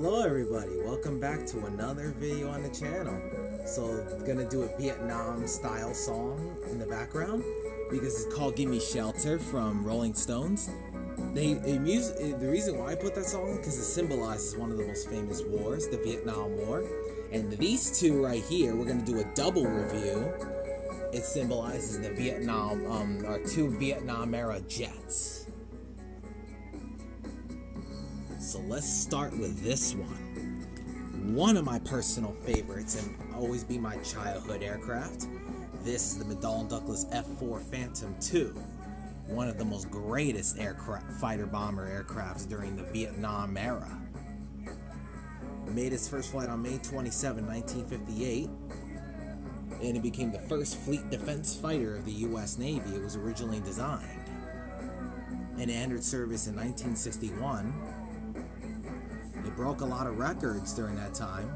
Hello everybody, welcome back to another video on the channel. So gonna do a Vietnam style song in the background because it's called Give Me Shelter from Rolling Stones. The reason why I put that song because it symbolizes one of the most famous wars, the Vietnam War. And these two right here, we're gonna do a double review. It symbolizes the our two Vietnam era jets. So let's start with this one. One of my personal favorites and always be my childhood aircraft. This is the McDonnell Douglas F-4 Phantom II. One of the most greatest fighter bomber aircrafts during the Vietnam era. Made its first flight on May 27, 1958. And it became the first fleet defense fighter of the U.S. Navy. It was originally designed. And it entered service in 1961. It broke a lot of records during that time.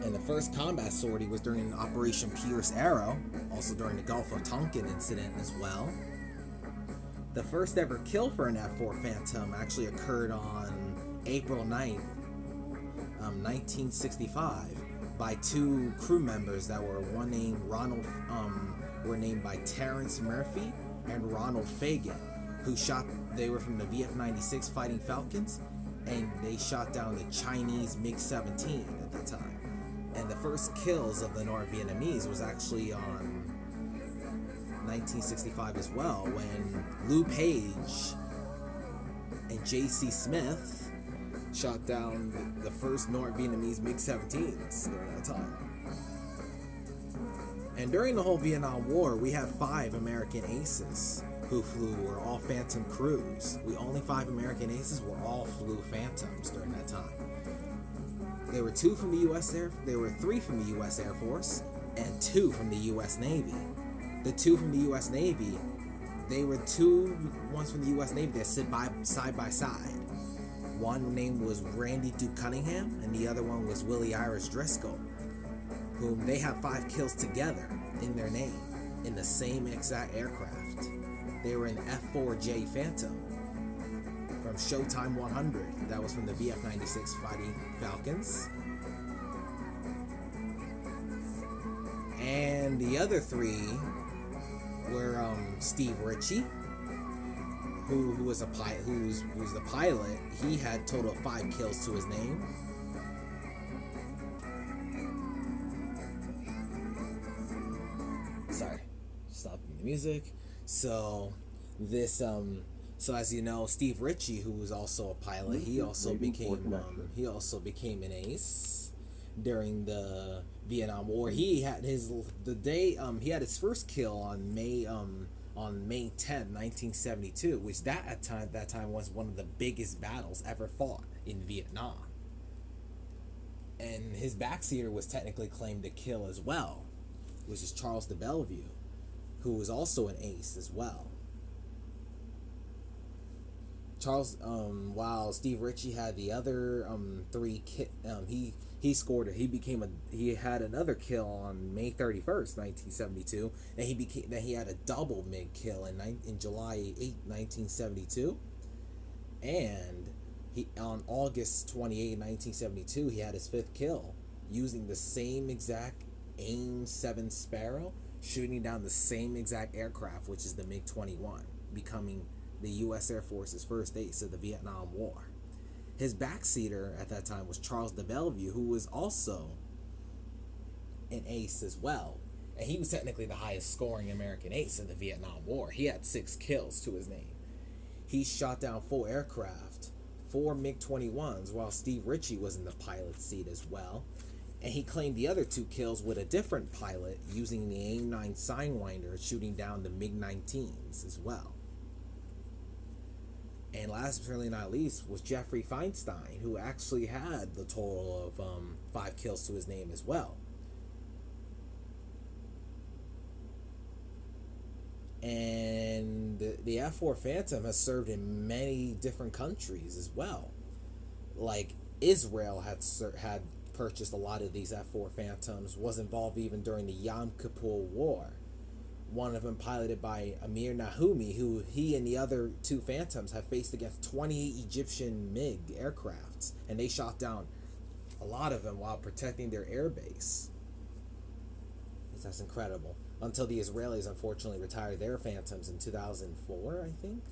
And the first combat sortie was during Operation Pierce Arrow, also during the Gulf of Tonkin incident as well. The first ever kill for an F-4 Phantom actually occurred on April 9th, 1965, by two crew members that were were named by Terrence Murphy and Ronald Fagan, they were from the VF-96 Fighting Falcons, and they shot down the Chinese MiG-17 at that time. And the first kills of the North Vietnamese was actually on 1965 as well, when Lou Page and J.C. Smith shot down the first North Vietnamese MiG-17s during that time. And during the whole Vietnam War, we had 5 American aces who were all Phantom crews. Only 5 American aces were all flew Phantoms during that time. There were 3 from the U.S. Air Force and 2 from the U.S. Navy. The 2 from the U.S. Navy, they were 2 ones from the U.S. Navy that sit side by side. One name was Randy Duke Cunningham, and the other one was Willie Irish Driscoll, whom they have 5 kills together in their name in the same exact aircraft. They were an F-4J Phantom from Showtime 100. That was from the VF-96 Fighting Falcons. And the other 3 were Steve Ritchie, who was a pilot. Who was the pilot. He had a total of 5 kills to his name. Sorry, stopping the music. So as you know, Steve Ritchie, who was also a pilot, he also became an ace during the Vietnam War. He had his first kill on May 10, 1972, which that time was one of the biggest battles ever fought in Vietnam. And his backseater was technically claimed to kill as well, which is Charles de Bellevue, who was also an ace as well. While Steve Ritchie had the other 3 he had another kill on May 31st, 1972, and he had a double MiG kill in July 8, 1972, and on August 28, 1972, he had his 5th kill using the same exact AIM-7 Sparrow, shooting down the same exact aircraft, which is the MiG-21, becoming the U.S. Air Force's first ace of the Vietnam War. His backseater at that time was Charles de Bellevue, who was also an ace as well. And he was technically the highest scoring American ace in the Vietnam War. He had 6 kills to his name. He shot down 4 aircraft, 4 MiG-21s, while Steve Ritchie was in the pilot's seat as well. And he claimed the other 2 kills with a different pilot using the AIM-9 Sidewinder, shooting down the MiG-19s as well. And last but certainly not least was Jeffrey Feinstein, who actually had the total of 5 kills to his name as well. And the F-4 Phantom has served in many different countries as well. Like Israel had purchased a lot of these F-4 Phantoms, was involved even during the Yom Kippur War, One of them piloted by Amir Nahumi, who he and the other two Phantoms have faced against 28 Egyptian MiG aircrafts, and they shot down a lot of them while protecting their airbase. That's incredible. Until the Israelis unfortunately retired their Phantoms in 2004, I think.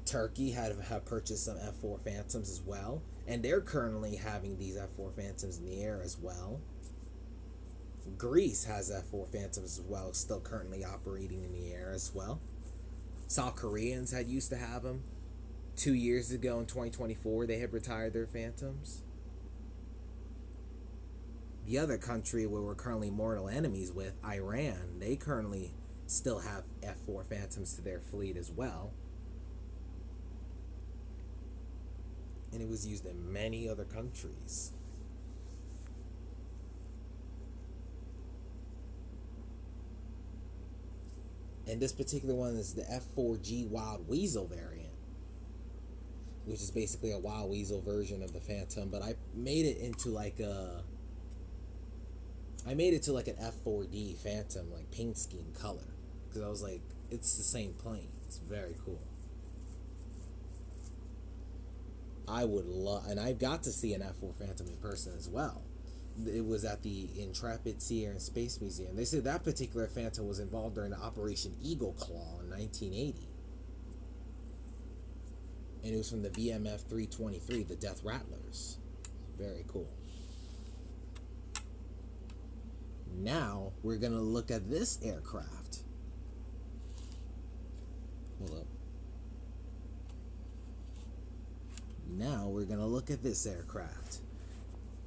Turkey have purchased some F-4 Phantoms as well, and they're currently having these F-4 Phantoms in the air as well. Greece has F-4 Phantoms as well, still currently operating in the air as well. South Koreans had used to have them. 2 years ago in 2024, they had retired their Phantoms. The other country where we're currently mortal enemies with, Iran, they currently still have F-4 Phantoms to their fleet as well. And it was used in many other countries. And this particular one is the F-4G Wild Weasel variant, which is basically a Wild Weasel version of the Phantom, but I made it into like an F-4D Phantom, like paint scheme color, because I was like, it's the same plane. It's very cool. I would love, and I got to see an F-4 Phantom in person as well. It was at the Intrepid Sea Air and Space Museum. They said that particular Phantom was involved during the Operation Eagle Claw in 1980. And it was from the VMF 323, the Death Rattlers. Very cool. Now, we're going to look at this aircraft. Hold up. Now, we're going to look at this aircraft.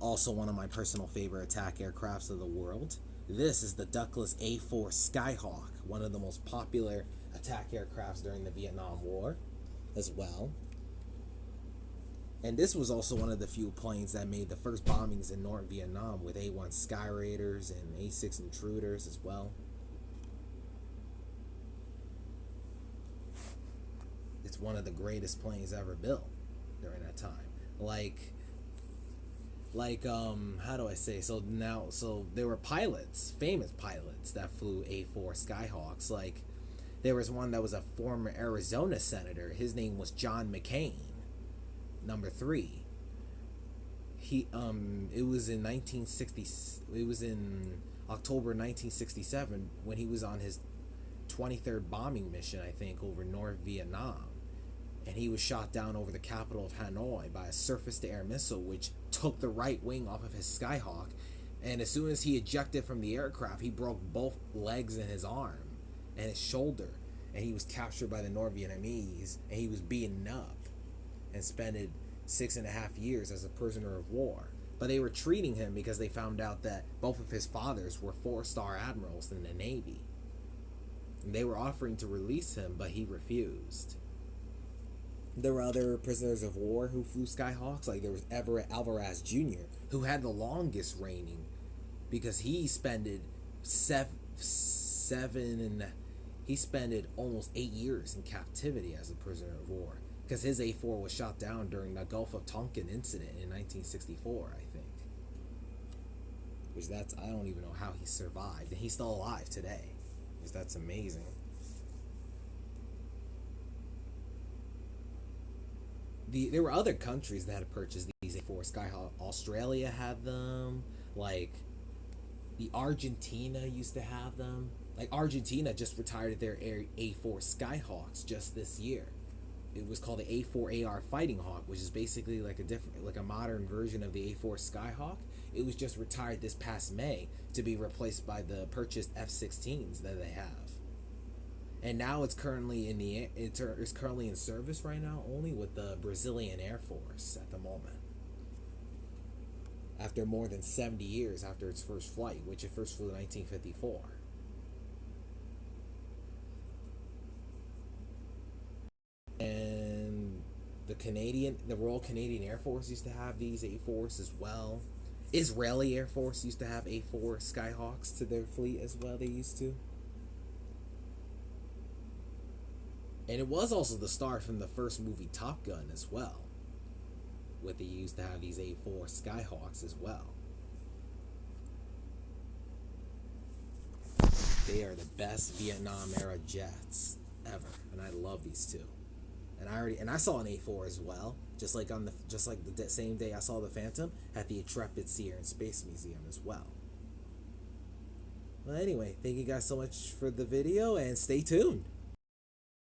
Also one of my personal favorite attack aircrafts of the world. This is the ductless A-4 Skyhawk, one of the most popular attack aircrafts during the Vietnam War as well. And this was also one of the few planes that made the first bombings in North Vietnam, with A-1 Sky Raiders and A-6 Intruders as well. It's one of the greatest planes ever built during that time. How do I say? So there were pilots, famous pilots, that flew A-4 Skyhawks. Like, there was one that was a former Arizona senator. His name was John McCain, number 3. It was in October 1967 when he was on his 23rd bombing mission, I think, over North Vietnam. And he was shot down over the capital of Hanoi by a surface-to-air missile, which took the right wing off of his Skyhawk. And as soon as he ejected from the aircraft, he broke both legs and his arm and his shoulder. And he was captured by the North Vietnamese, and he was beaten up and spent 6.5 years as a prisoner of war. But they were treating him because they found out that both of his fathers were 4-star admirals in the Navy. And they were offering to release him, but he refused. There were other prisoners of war who flew Skyhawks, like there was Everett Alvarez Jr., who had the longest reigning, because he spent almost 8 years in captivity as a prisoner of war, because his A-4 was shot down during the Gulf of Tonkin incident in 1964, I think. I don't even know how he survived, and he's still alive today, because that's amazing. There were other countries that had purchased these A-4 Skyhawk. Australia had them. Like, the Argentina used to have them. Like, Argentina just retired their A-4 Skyhawks just this year. It was called the A-4 AR Fighting Hawk, which is basically like a modern version of the A-4 Skyhawk. It was just retired this past May to be replaced by the purchased F-16s that they have. And now it's currently in service right now, only with the Brazilian Air Force at the moment. After more than 70 years after its first flight, which it first flew in 1954. And the Royal Canadian Air Force used to have these A-4s as well. Israeli Air Force used to have A-4 Skyhawks to their fleet as well. They used to. And it was also the start from the first movie Top Gun as well, what they used to have these A-4 Skyhawks as well. They are the best Vietnam era jets ever, and I love these two. And I saw an A-4 as well, just like the same day I saw the Phantom at the Intrepid Sea Air and Space Museum as well. Well, anyway, thank you guys so much for the video, and stay tuned.